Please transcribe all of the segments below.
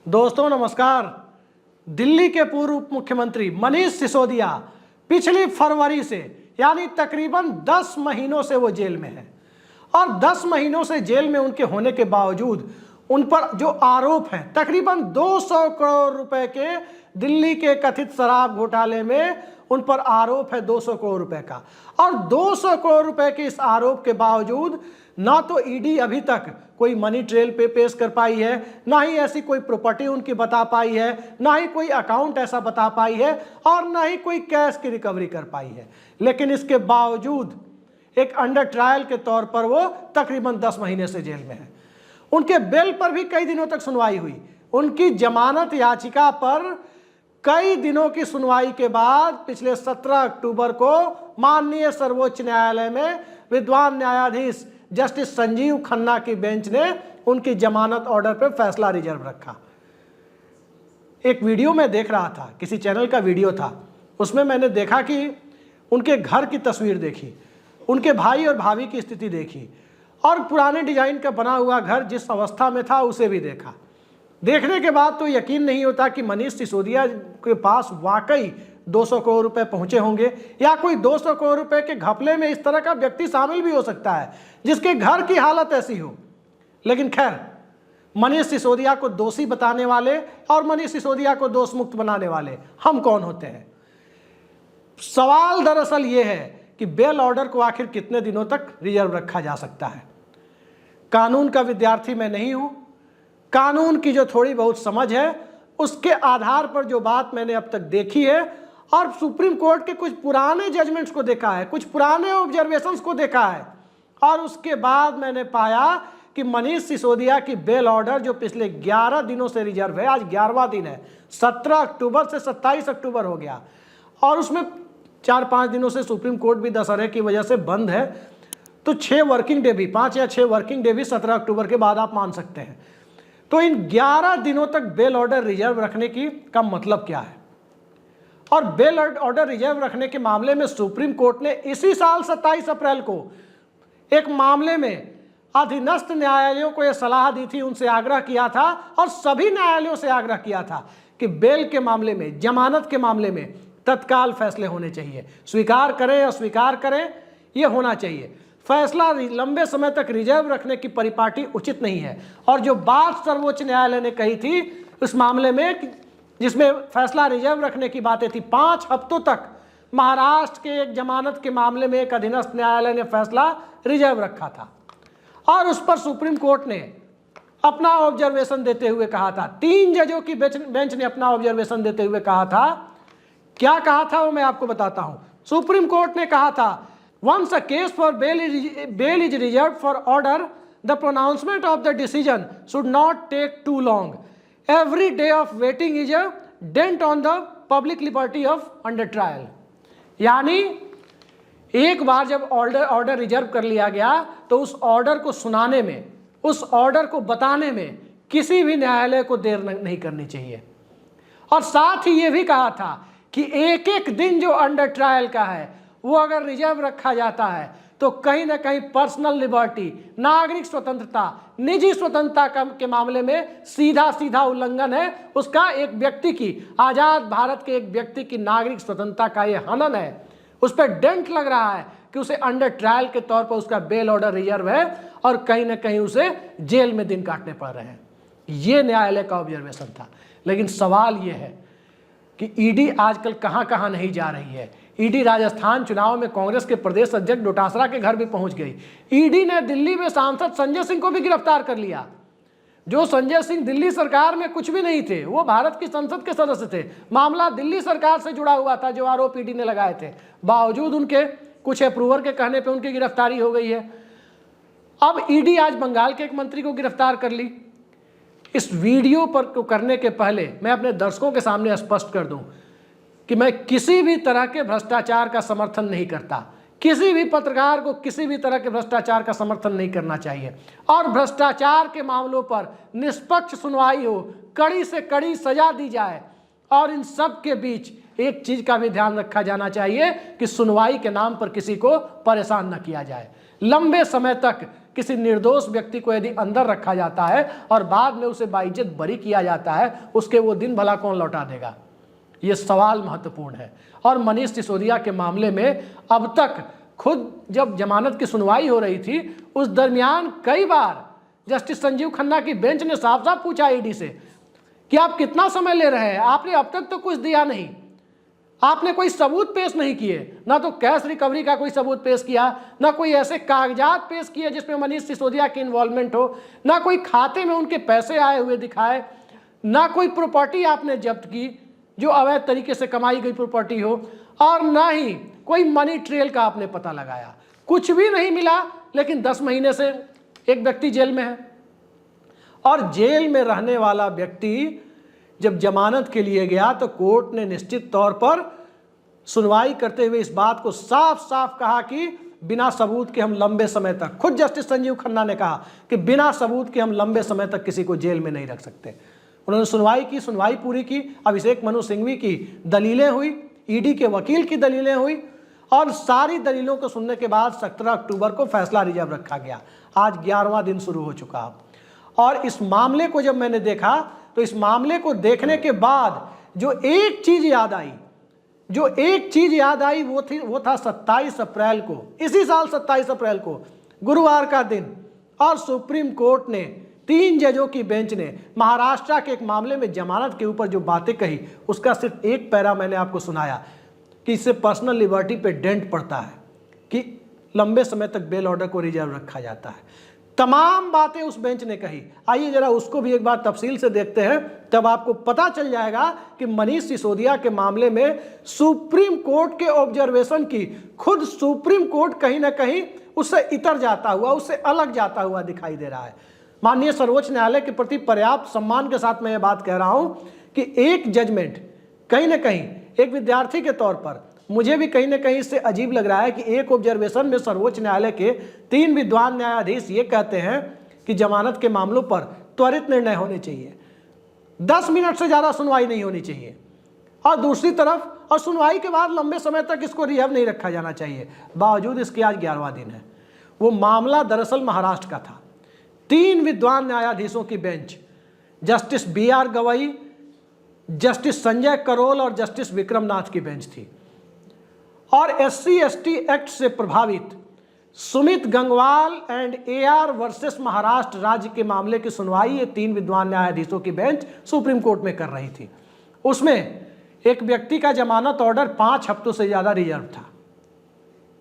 दोस्तों नमस्कार। दिल्ली के पूर्व उप मुख्यमंत्री मनीष सिसोदिया पिछली फरवरी से यानी तकरीबन 10 महीनों से वो जेल में है और 10 महीनों से जेल में उनके होने के बावजूद उन पर जो आरोप है तकरीबन 200 करोड़ रुपए के दिल्ली के कथित शराब घोटाले में उन पर आरोप है 200 करोड़ रुपए का। और 200 करोड़ रुपए के इस आरोप के बावजूद ना तो ईडी अभी तक कोई मनी ट्रेल पे पेश कर पाई है, ना ही ऐसी कोई प्रॉपर्टी उनकी बता पाई है, ना ही कोई अकाउंट ऐसा बता पाई है और ना ही कोई कैश की रिकवरी कर पाई है। लेकिन इसके बावजूद एक अंडर ट्रायल के तौर पर वो तकरीबन 10 महीने से जेल में है। उनके बेल पर भी कई दिनों तक सुनवाई हुई। उनकी जमानत याचिका पर कई दिनों की सुनवाई के बाद पिछले 17 अक्टूबर को माननीय सर्वोच्च न्यायालय में विद्वान न्यायाधीश जस्टिस संजीव खन्ना की बेंच ने उनकी जमानत ऑर्डर पर फैसला रिजर्व रखा। एक वीडियो में देख रहा था, किसी चैनल का वीडियो था, उसमें मैंने देखा कि उनके घर की तस्वीर देखी, उनके भाई और भाभी की स्थिति देखी और पुराने डिजाइन का बना हुआ घर जिस अवस्था में था उसे भी देखा। देखने के बाद तो यकीन नहीं होता कि मनीष सिसोदिया के पास वाकई 200 करोड़ रुपए पहुंचे होंगे या कोई 200 करोड़ रुपए के घपले में इस तरह का व्यक्ति शामिल भी हो सकता है जिसके घर की हालत ऐसी हो। लेकिन खैर, मनीष सिसोदिया को दोषी बताने वाले और मनीष सिसोदिया को दोष मुक्त बनाने वाले हम कौन होते हैं? सवाल दरअसल ये है कि बेल ऑर्डर को आखिर कितने दिनों तक रिजर्व रखा जा सकता है। कानून का विद्यार्थी मैं नहीं हूं, कानून की जो थोड़ी बहुत समझ है उसके आधार पर जो बात मैंने अब तक देखी है और सुप्रीम कोर्ट के कुछ पुराने जजमेंट्स को देखा है, कुछ पुराने ऑब्जर्वेशंस को देखा है और उसके बाद मैंने पाया कि मनीष सिसोदिया की बेल ऑर्डर जो पिछले 11 दिनों से रिजर्व है, आज 11वां दिन है, 17 अक्टूबर से 27 अक्टूबर हो गया और उसमें 4-5 दिनों से सुप्रीम कोर्ट भी दशहरे की वजह से बंद है, तो 6 वर्किंग डे भी, 5 या 6 वर्किंग डे भी 17 अक्टूबर के बाद आप मान सकते हैं। तो इन 11 दिनों तक बेल ऑर्डर रिजर्व रखने का मतलब क्या है? और बेल ऑर्डर रिजर्व रखने के मामले में सुप्रीम कोर्ट ने इसी साल 27 अप्रैल को एक मामले में अधीनस्थ न्यायालयों को यह सलाह दी थी, उनसे आग्रह किया था और सभी न्यायालयों से आग्रह किया था कि बेल के मामले में, जमानत के मामले में तत्काल फैसले होने चाहिए। स्वीकार करें या स्वीकार करें, यह होना चाहिए। फैसला लंबे समय तक रिजर्व रखने की परिपाटी उचित नहीं है। और जो बात सर्वोच्च न्यायालय ने कही थी उस मामले में, जिसमें फैसला रिजर्व रखने की बातें थी, 5 हफ्तों तक महाराष्ट्र के एक जमानत के मामले में एक अधीनस्थ न्यायालय ने फैसला रिजर्व रखा था और उस पर सुप्रीम कोर्ट ने अपना ऑब्जर्वेशन देते हुए कहा था, 3 जजों की बेंच ने अपना ऑब्जर्वेशन देते हुए कहा था, क्या कहा था वो मैं आपको बताता हूं। सुप्रीम कोर्ट ने कहा था, once a case for bail is reserved for order, the pronouncement of the decision should not take too long. Every day of waiting is a dent on the public liberty of under trial. यानी एक बार जब order reserve कर लिया गया तो उस order को सुनाने में, उस ऑर्डर को बताने में किसी भी न्यायालय को देर नहीं करनी चाहिए। और साथ ही ये भी कहा था कि एक एक दिन जो अंडर ट्रायल का है वो अगर रिजर्व रखा जाता है तो कहीं ना कहीं पर्सनल लिबर्टी, नागरिक स्वतंत्रता, निजी स्वतंत्रता के मामले में सीधा उल्लंघन है। उसका एक व्यक्ति की, आजाद भारत के एक व्यक्ति की नागरिक स्वतंत्रता का ये हनन है। उस पर डेंट लग रहा है कि उसे अंडर ट्रायल के तौर पर उसका बेल ऑर्डर रिजर्व है और कहीं ना कहीं उसे जेल में दिन काटने पड़ रहे हैं। ये न्यायालय का ऑब्जर्वेशन था। लेकिन सवाल ये है कि ईडी आजकल कहां कहां नहीं जा रही है। ईडी राजस्थान चुनाव में कांग्रेस के प्रदेश अध्यक्ष डोटासरा के घर भी पहुंच गई। ईडी ने दिल्ली में सांसद संजय सिंह को भी गिरफ्तार कर लिया। जो संजय सिंह दिल्ली सरकार में कुछ भी नहीं थे, वो भारत की संसद के सदस्य थे। मामला दिल्ली सरकार से जुड़ा हुआ था, जो आरोप ईडी ने लगाए थे। बावजूद उनके कुछ अप्रूवर के कहने पर उनकी गिरफ्तारी हो गई है। अब ईडी आज बंगाल के एक मंत्री को गिरफ्तार कर ली। इस वीडियो पर करने के पहले मैं अपने दर्शकों के सामने स्पष्ट कर दूं कि मैं किसी भी तरह के भ्रष्टाचार का समर्थन नहीं करता। किसी भी पत्रकार को किसी भी तरह के भ्रष्टाचार का समर्थन नहीं करना चाहिए और भ्रष्टाचार के मामलों पर निष्पक्ष सुनवाई हो, कड़ी से कड़ी सजा दी जाए। और इन सब के बीच एक चीज का भी ध्यान रखा जाना चाहिए कि सुनवाई के नाम पर किसी को परेशान न किया जाए। लंबे समय तक किसी निर्दोष व्यक्ति को यदि अंदर रखा जाता है और बाद में उसे बाइज्जत बरी किया जाता है, उसके वो दिन भला कौन लौटा देगा? ये सवाल महत्वपूर्ण है। और मनीष सिसोदिया के मामले में अब तक खुद जब जमानत की सुनवाई हो रही थी, उस दरमियान कई बार जस्टिस संजीव खन्ना की बेंच ने साफ साफ पूछा ईडी से कि आप कितना समय ले रहे हैं, आपने अब तक तो कुछ दिया नहीं, आपने कोई सबूत पेश नहीं किए, ना तो कैश रिकवरी का कोई सबूत पेश किया, ना कोई ऐसे कागजात पेश किए जिसमें मनीष सिसोदिया की इन्वॉल्वमेंट हो, ना कोई खाते में उनके पैसे आए हुए दिखाए, ना कोई प्रॉपर्टी आपने जब्त की जो अवैध तरीके से कमाई गई प्रॉपर्टी हो, और ना ही कोई मनी ट्रेल का आपने पता लगाया। कुछ भी नहीं मिला, लेकिन 10 महीने से एक व्यक्ति जेल में है। और जेल में रहने वाला व्यक्ति जब जमानत के लिए गया तो कोर्ट ने निश्चित तौर पर सुनवाई करते हुए इस बात को साफ साफ कहा कि बिना सबूत के हम लंबे समय तक, खुद जस्टिस संजीव खन्ना ने कहा कि बिना सबूत के हम लंबे समय तक किसी को जेल में नहीं रख सकते। उन्होंने सुनवाई की, सुनवाई पूरी की। अभिषेक मनु सिंघवी की दलीलें हुई, ईडी के वकील की दलीलें हुई, और सारी दलीलों को सुनने के बाद 17 अक्टूबर को फैसला रिजर्व रखा गया। आज 11वां दिन शुरू हो चुका। और इस मामले को जब मैंने देखा तो इस मामले को देखने के बाद जो एक चीज याद आई वो था 27 अप्रैल को, इसी साल 27 अप्रैल को, गुरुवार का दिन, और सुप्रीम कोर्ट ने 3 जजों की बेंच ने महाराष्ट्र के एक मामले में जमानत के ऊपर जो बातें कही, उसका सिर्फ एक पैरा मैंने आपको सुनाया कि इससे पर्सनल लिबर्टी पे डेंट पड़ता है कि लंबे समय तक बेल ऑर्डर को रिजर्व रखा जाता है। तमाम बातें उस बेंच ने कही। आइए जरा उसको भी एक बार तफसील से देखते हैं, तब आपको पता चल जाएगा कि मनीष सिसोदिया के मामले में सुप्रीम कोर्ट के ऑब्जर्वेशन की खुद सुप्रीम कोर्ट कहीं ना कहीं उससे इतर जाता हुआ, उससे अलग जाता हुआ दिखाई दे रहा है। माननीय सर्वोच्च न्यायालय के प्रति पर्याप्त सम्मान के साथ मैं ये बात कह रहा हूं कि एक जजमेंट कहीं ना कहीं एक विद्यार्थी के तौर पर मुझे भी कहीं ना कहीं इससे अजीब लग रहा है कि एक ऑब्जर्वेशन में सर्वोच्च न्यायालय के 3 विद्वान न्यायाधीश ये कहते हैं कि जमानत के मामलों पर त्वरित निर्णय होने चाहिए, 10 मिनट से ज़्यादा सुनवाई नहीं होनी चाहिए, और दूसरी तरफ और सुनवाई के बाद लंबे समय तक इसको रिजर्व नहीं रखा जाना चाहिए। बावजूद इसके आज 11वां दिन है। वो मामला दरअसल महाराष्ट्र का था। 3 विद्वान न्यायाधीशों की bench, justice BR Gavai, justice Sanjay Karol और जस्टिस विक्रम नाथ की बेंच थी। और SC/ST एक्ट से प्रभावित Sumit Gangwal and AR versus Maharashtra राज्य के मामले की सुनवाई ये 3 विद्वान न्यायाधीशों की बेंच सुप्रीम कोर्ट में कर रही थी। उसमें एक व्यक्ति का जमानत ऑर्डर 5 हफ्तों से ज्यादा रिजर्व था।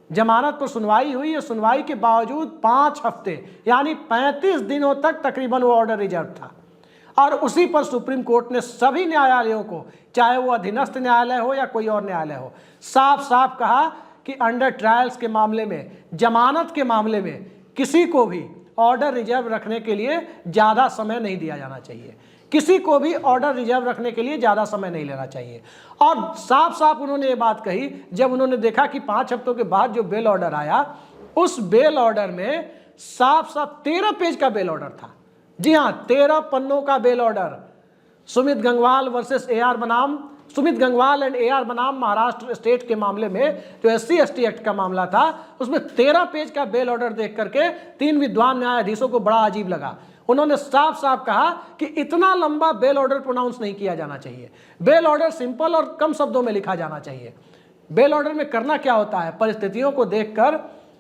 जमानत पर सुनवाई हुई है, सुनवाई के बावजूद 5 हफ्ते यानी 35 दिनों तक तकरीबन वो ऑर्डर रिजर्व था। और उसी पर सुप्रीम कोर्ट ने सभी न्यायालयों को, चाहे वो अधीनस्थ न्यायालय हो या कोई और न्यायालय हो, साफ साफ कहा कि अंडर ट्रायल्स के मामले में, जमानत के मामले में किसी को भी ऑर्डर रिजर्व रखने के लिए ज़्यादा समय नहीं दिया जाना चाहिए, किसी को भी ऑर्डर रिजर्व रखने के लिए ज़्यादा समय नहीं लेना चाहिए। और साफ साफ उन्होंने ये बात कही जब उन्होंने देखा कि 5 हफ्तों के बाद जो बेल ऑर्डर आया, उस बेल ऑर्डर में साफ साफ 13 पेज का बेल ऑर्डर था। जी हाँ, 13 पन्नों का bail order. Sumit Gangwal versus AR बनाम, सुमित गंगवाल एंड AR बनाम महाराष्ट्र स्टेट के मामले में जो SC/ST एक्ट का मामला था, उसमें 13 पेज का बेल ऑर्डर देख करके 3 विद्वान न्यायाधीशों को बड़ा अजीब लगा। उन्होंने साफ साफ कहा कि इतना लंबा बेल ऑर्डर प्रोनाउंस नहीं किया जाना चाहिए, बेल ऑर्डर सिंपल और कम शब्दों में लिखा जाना चाहिए। बेल ऑर्डर में करना क्या होता है, परिस्थितियों को देखकर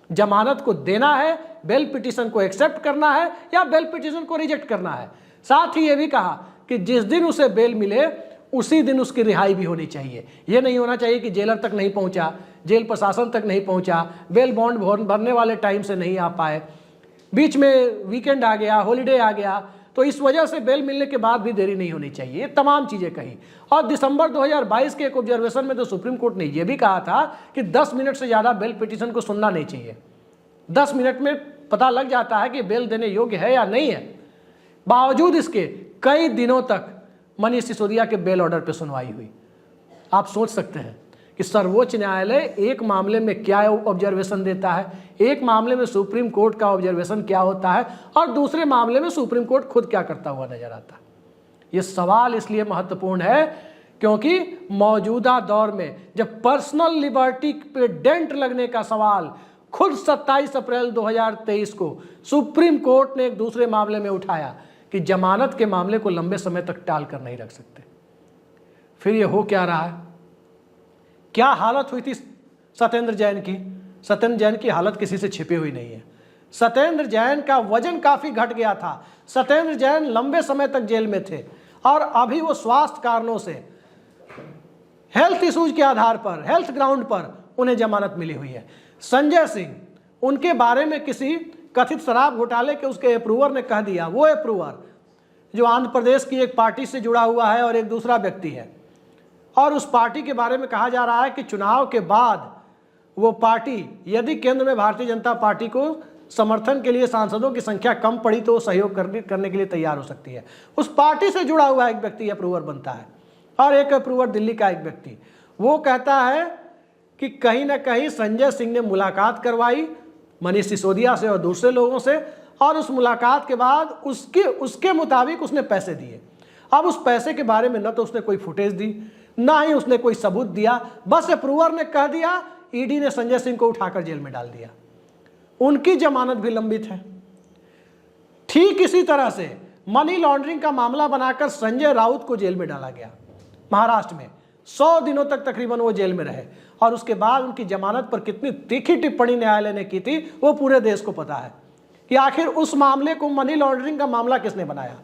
जमानत को देना है, बेल पिटीशन को एक्सेप्ट करना है या बेल पिटीशन को रिजेक्ट करना है। साथ ही ये भी कहा कि जिस दिन उसे बेल मिले उसी दिन उसकी रिहाई भी होनी चाहिए। ये नहीं होना चाहिए कि जेलर तक नहीं पहुंचा, जेल प्रशासन तक नहीं पहुंचा, बेल बॉन्ड भरने वाले टाइम से नहीं आ पाए, बीच में वीकेंड आ गया, हॉलीडे आ गया, तो इस वजह से बेल मिलने के बाद भी देरी नहीं होनी चाहिए। ये तमाम चीज़ें कही। और दिसंबर 2022 के एक ऑब्जर्वेशन में तो सुप्रीम कोर्ट ने यह भी कहा था कि 10 मिनट से ज़्यादा बेल पिटीशन को सुनना नहीं चाहिए। 10 मिनट में पता लग जाता है कि बेल देने योग्य है या नहीं है। बावजूद इसके कई दिनों तक मनीष सिसोदिया के बेल ऑर्डर पर सुनवाई हुई। आप सोच सकते हैं कि सर्वोच्च न्यायालय एक मामले में क्या ऑब्जर्वेशन देता है, एक मामले में सुप्रीम कोर्ट का ऑब्जर्वेशन क्या होता है, और दूसरे मामले में सुप्रीम कोर्ट खुद क्या करता हुआ नजर आता है। ये सवाल इसलिए महत्वपूर्ण है क्योंकि मौजूदा दौर में जब पर्सनल लिबर्टी पे डेंट लगने का सवाल खुद 27 अप्रैल 2023 को सुप्रीम कोर्ट ने एक दूसरे मामले में उठाया कि जमानत के मामले को लंबे समय तक टाल कर नहीं रख सकते। फिर ये हो क्या रहा है? क्या हालत हुई थी सत्येंद्र जैन की? सत्येंद्र जैन की हालत किसी से छिपी हुई नहीं है। सत्येंद्र जैन का वजन काफी घट गया था। सत्येंद्र जैन लंबे समय तक जेल में थे और अभी वो स्वास्थ्य कारणों से, हेल्थ इश्यूज के आधार पर, हेल्थ ग्राउंड पर उन्हें जमानत मिली हुई है। संजय सिंह, उनके बारे में किसी कथित शराब घोटाले के उसके अप्रूवर ने कह दिया, वो अप्रूवर जो आंध्र प्रदेश की एक पार्टी से जुड़ा हुआ है और एक दूसरा व्यक्ति है, और उस पार्टी के बारे में कहा जा रहा है कि चुनाव के बाद वो पार्टी यदि केंद्र में भारतीय जनता पार्टी को समर्थन के लिए सांसदों की संख्या कम पड़ी तो वो सहयोग करने के लिए तैयार हो सकती है। उस पार्टी से जुड़ा हुआ एक व्यक्ति अप्रूवर बनता है और एक अप्रूवर दिल्ली का एक व्यक्ति। वो कहता है कि कहीं ना कहीं संजय सिंह ने मुलाकात करवाई मनीष सिसोदिया से और दूसरे लोगों से, और उस मुलाकात के बाद उसके मुताबिक उसने पैसे दिए। अब उस पैसे के बारे में न तो उसने कोई फुटेज दी, ना ही उसने कोई सबूत दिया, बस अप्रूवर ने कह दिया। ईडी ने संजय सिंह को उठाकर जेल में डाल दिया। उनकी जमानत भी लंबित है। ठीक इसी तरह से मनी लॉन्ड्रिंग का मामला बनाकर संजय राउत को जेल में डाला गया महाराष्ट्र में। 100 दिनों तक तकरीबन वो जेल में रहे और उसके बाद उनकी जमानत पर कितनी तीखी टिप्पणी न्यायालय ने की थी वो पूरे देश को पता है कि आखिर उस मामले को, मनी लॉन्ड्रिंग का मामला किसने बनाया।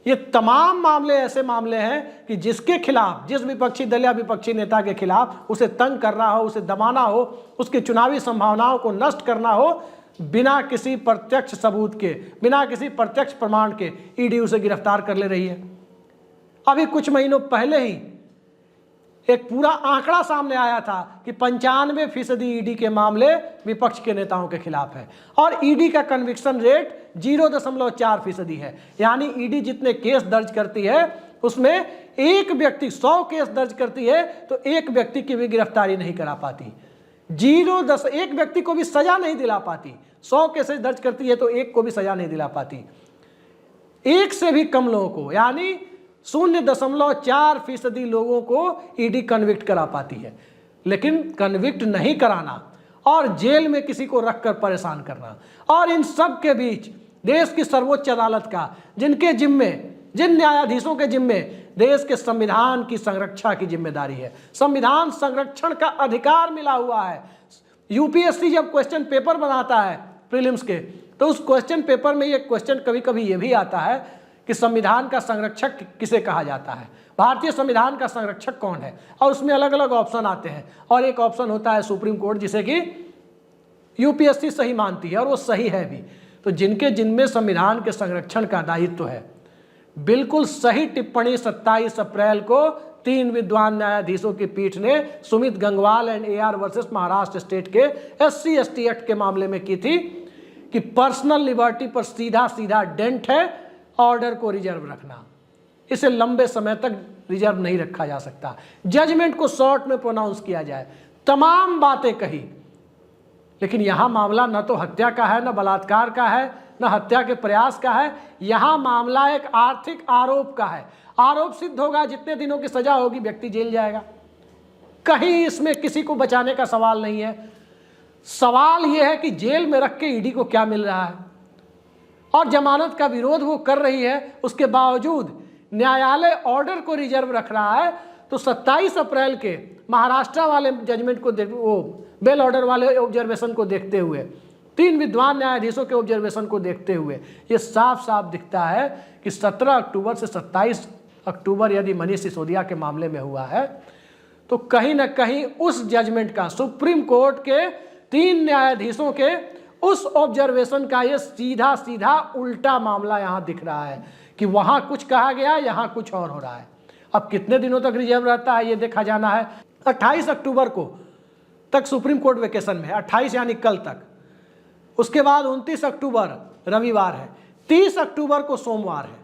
ये तमाम मामले ऐसे मामले हैं कि जिसके खिलाफ, जिस विपक्षी दल या विपक्षी नेता के खिलाफ उसे तंग करना हो, उसे दबाना हो, उसकी चुनावी संभावनाओं को नष्ट करना हो, बिना किसी प्रत्यक्ष सबूत के, बिना किसी प्रत्यक्ष प्रमाण के ईडी उसे गिरफ्तार कर ले रही है। अभी कुछ महीनों पहले ही एक पूरा आंकड़ा सामने आया था कि 95% ईडी के मामले विपक्ष के नेताओं के खिलाफ है और ईडी का कन्विक्शन रेट 0.4% है। यानी ईडी जितने केस दर्ज करती है उसमें एक व्यक्ति 100 केस दर्ज करती है तो एक व्यक्ति की भी गिरफ्तारी नहीं करा पाती, एक व्यक्ति को भी सजा नहीं दिला पाती। 100 केसेस दर्ज करती है तो एक को भी सजा नहीं दिला पाती। एक से भी कम लोगों को, यानी 0.4% लोगों को ईडी कन्विक्ट करा पाती है। लेकिन कन्विक्ट नहीं कराना और जेल में किसी को रखकर परेशान करना, और इन सब के बीच देश की सर्वोच्च अदालत का, जिन न्यायाधीशों के जिम्मे देश के संविधान की संरक्षा की जिम्मेदारी है, संविधान संरक्षण का अधिकार मिला हुआ है। यूपीएससी जब क्वेश्चन पेपर बनाता है प्रीलिम्स के, तो उस क्वेश्चन पेपर में ये क्वेश्चन कभी कभी ये भी आता है कि संविधान का संरक्षक किसे कहा जाता है, भारतीय संविधान का संरक्षक कौन है, और उसमें अलग अलग ऑप्शन आते हैं और एक ऑप्शन होता है सुप्रीम कोर्ट, जिसे कि यूपीएससी सही मानती है और वो सही है भी। तो जिनमें संविधान के संरक्षण का दायित्व है, बिल्कुल सही टिप्पणी 27 अप्रैल को 3 विद्वान न्यायाधीशों की पीठ ने Sumit Gangwal and AR versus Maharashtra state के SC/ST एक्ट के मामले में की थी कि पर्सनल लिबर्टी पर सीधा सीधा डेंट है ऑर्डर को रिजर्व रखना। इसे लंबे समय तक रिजर्व नहीं रखा जा सकता। जजमेंट को शॉर्ट में प्रोनाउंस किया जाए, तमाम बातें कही, लेकिन यहां मामला न तो हत्या का है, न बलात्कार का है, न हत्या के प्रयास का है। यहां मामला एक आर्थिक आरोप का है। आरोप सिद्ध होगा, जितने दिनों की सजा होगी व्यक्ति जेल जाएगा। कहीं इसमें किसी को बचाने का सवाल नहीं है। सवाल यह है कि जेल में रख के ईडी को क्या मिल रहा है, और जमानत का विरोध वो कर रही है, उसके बावजूद न्यायालय ऑर्डर को रिजर्व रख रहा है। तो 27 अप्रैल के महाराष्ट्र वाले जजमेंट को वो बेल ऑर्डर वाले ऑब्जर्वेशन को देखते हुए, 3 विद्वान न्यायाधीशों के ऑब्जर्वेशन को देखते हुए ये साफ साफ दिखता है कि 17 अक्टूबर से 27 अक्टूबर यदि मनीष सिसोदिया के मामले में हुआ है तो कहीं ना कहीं उस जजमेंट का, सुप्रीम कोर्ट के 3 न्यायाधीशों के उस ऑब्जर्वेशन का ये सीधा सीधा उल्टा मामला यहां दिख रहा है कि वहां कुछ कहा गया, यहां कुछ और हो रहा है। अब कितने दिनों तक रिजर्व रहता है ये देखा जाना है। 28 अक्टूबर को तक सुप्रीम कोर्ट वेकेशन में है, 28 यानी कल तक। उसके बाद 29 अक्टूबर रविवार है, 30 अक्टूबर को सोमवार है।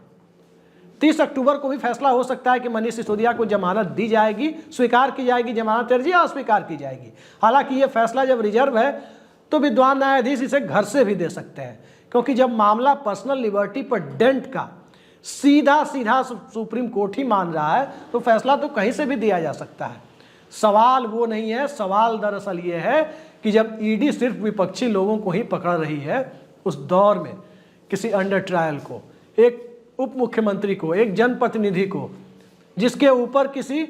30 अक्टूबर को भी फैसला हो सकता है कि मनीष सिसोदिया को जमानत दी जाएगी, स्वीकार की जाएगी जमानत अर्जी, या अस्वीकार की जाएगी। हालांकि ये फैसला जब रिजर्व है तो विद्वान न्यायाधीश इसे घर से भी दे सकते हैं, क्योंकि जब मामला पर्सनल लिबर्टी पर डेंट का सीधा सीधा सुप्रीम कोर्ट ही मान रहा है तो फैसला तो कहीं से भी दिया जा सकता है। सवाल वो नहीं है, सवाल दरअसल ये है कि जब ईडी सिर्फ विपक्षी लोगों को ही पकड़ रही है, उस दौर में किसी अंडर ट्रायल को, एक उप मुख्यमंत्री को, एक जनप्रतिनिधि को, जिसके ऊपर किसी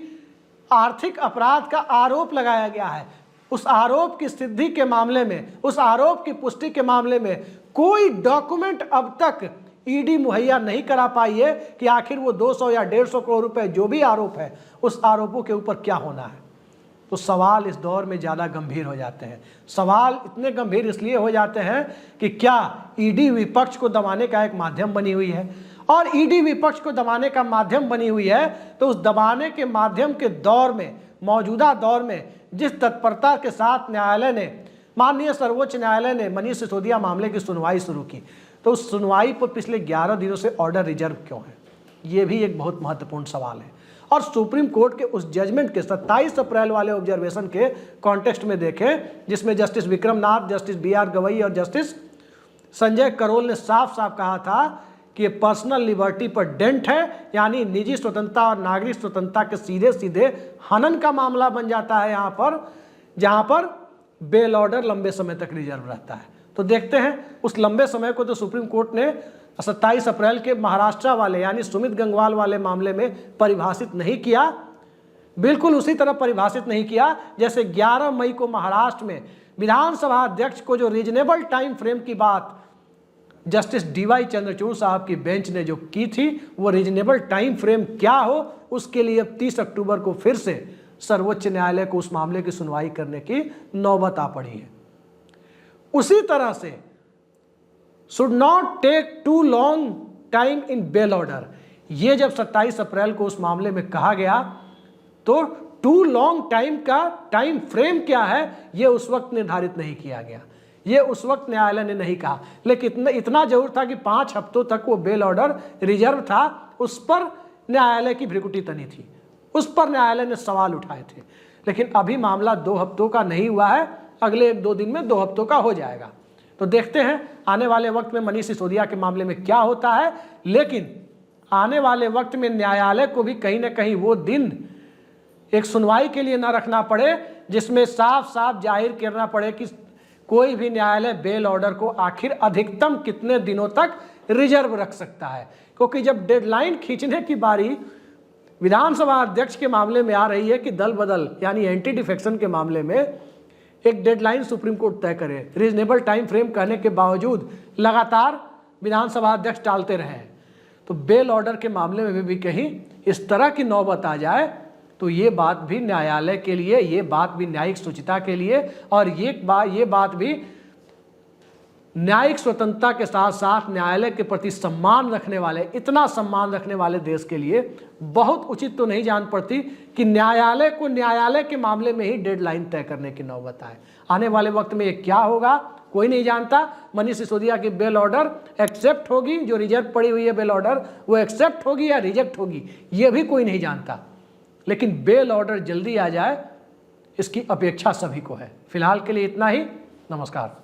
आर्थिक अपराध का आरोप लगाया गया है, उस आरोप की सिद्धि के मामले में, उस आरोप की पुष्टि के मामले में कोई डॉक्यूमेंट अब तक ईडी मुहैया नहीं करा पाई है कि आखिर वो 200 या 150 करोड़ रुपए जो भी आरोप है, उस आरोपों के ऊपर क्या होना है। तो सवाल इस दौर में ज़्यादा गंभीर हो जाते हैं। सवाल इतने गंभीर इसलिए हो जाते हैं कि क्या ईडी विपक्ष को दबाने का एक माध्यम बनी हुई है, और ईडी विपक्ष को दबाने का माध्यम बनी हुई है तो उस दबाने के माध्यम के दौर में, मौजूदा दौर में जिस तत्परता के साथ न्यायालय ने, माननीय सर्वोच्च न्यायालय ने मनीष सिसोदिया मामले की सुनवाई शुरू की, तो उस सुनवाई पर पिछले 11 दिनों से ऑर्डर रिजर्व क्यों है, ये भी एक बहुत महत्वपूर्ण सवाल है। और सुप्रीम कोर्ट के उस जजमेंट के 27 अप्रैल वाले ऑब्जर्वेशन के कॉन्टेक्स्ट में देखें, जिसमें जस्टिस विक्रम नाथ, जस्टिस BR गवई और जस्टिस संजय करोल ने साफ साफ कहा था कि ये पर्सनल लिबर्टी पर डेंट है, यानी निजी स्वतंत्रता और नागरिक स्वतंत्रता के सीधे सीधे हनन का मामला बन जाता है यहाँ पर, जहाँ पर बेल ऑर्डर लंबे समय तक रिजर्व रहता है। तो देखते हैं उस लंबे समय को तो सुप्रीम कोर्ट ने 27 अप्रैल के महाराष्ट्र वाले यानी सुमित गंगवाल वाले मामले में परिभाषित नहीं किया, बिल्कुल उसी तरह परिभाषित नहीं किया जैसे 11 मई को महाराष्ट्र में विधानसभा अध्यक्ष को जो रीजनेबल टाइम फ्रेम की बात जस्टिस DY चंद्रचूड़ साहब की बेंच ने जो की थी, वो रीजनेबल टाइम फ्रेम क्या हो, उसके लिए अब 30 अक्टूबर को फिर से सर्वोच्च न्यायालय को उस मामले की सुनवाई करने की नौबत आ पड़ी है। उसी तरह से should not take too long time in bail order, ये जब 27 अप्रैल को उस मामले में कहा गया तो टू लॉन्ग टाइम का टाइम फ्रेम क्या है, ये उस वक्त निर्धारित नहीं किया गया, ये उस वक्त न्यायालय ने नहीं कहा। लेकिन इतना जरूर था कि 5 हफ्तों तक वो बेल ऑर्डर रिजर्व था, उस पर न्यायालय की भ्रिकुटी तनी थी, उस पर न्यायालय ने सवाल उठाए थे। लेकिन अभी मामला 2 हफ्तों का नहीं हुआ है, अगले 1-2 दिन में 2 हफ्तों का हो जाएगा। तो देखते हैं आने वाले वक्त में मनीष सिसोदिया के मामले में क्या होता है। लेकिन आने वाले वक्त में न्यायालय को भी कहीं ना कहीं वो दिन एक सुनवाई के लिए ना रखना पड़े जिसमें साफ साफ जाहिर करना पड़े कि कोई भी न्यायालय बेल ऑर्डर को आखिर अधिकतम कितने दिनों तक रिजर्व रख सकता है। क्योंकि जब डेडलाइन खींचने की बारी विधानसभा अध्यक्ष के मामले में आ रही है कि दल बदल यानी एंटी डिफेक्शन के मामले में एक डेडलाइन सुप्रीम कोर्ट तय करे, रीजनेबल टाइम फ्रेम कहने के बावजूद लगातार विधानसभा अध्यक्ष टालते रहे, तो बेल ऑर्डर के मामले में भी कहीं इस तरह की नौबत आ जाए तो ये बात भी न्यायालय के लिए, ये बात भी न्यायिक शुचिता के लिए और ये बात भी न्यायिक स्वतंत्रता के साथ साथ न्यायालय के प्रति सम्मान रखने वाले, इतना सम्मान रखने वाले देश के लिए बहुत उचित तो नहीं जान पड़ती कि न्यायालय को न्यायालय के मामले में ही डेडलाइन तय करने की नौबत आए। आने वाले वक्त में ये क्या होगा कोई नहीं जानता। मनीष सिसोदिया की बेल ऑर्डर एक्सेप्ट होगी, जो रिजर्व पड़ी हुई है बेल ऑर्डर वो एक्सेप्ट होगी या रिजेक्ट होगी, ये भी कोई नहीं जानता। लेकिन बेल ऑर्डर जल्दी आ जाए इसकी अपेक्षा सभी को है। फिलहाल के लिए इतना ही, नमस्कार।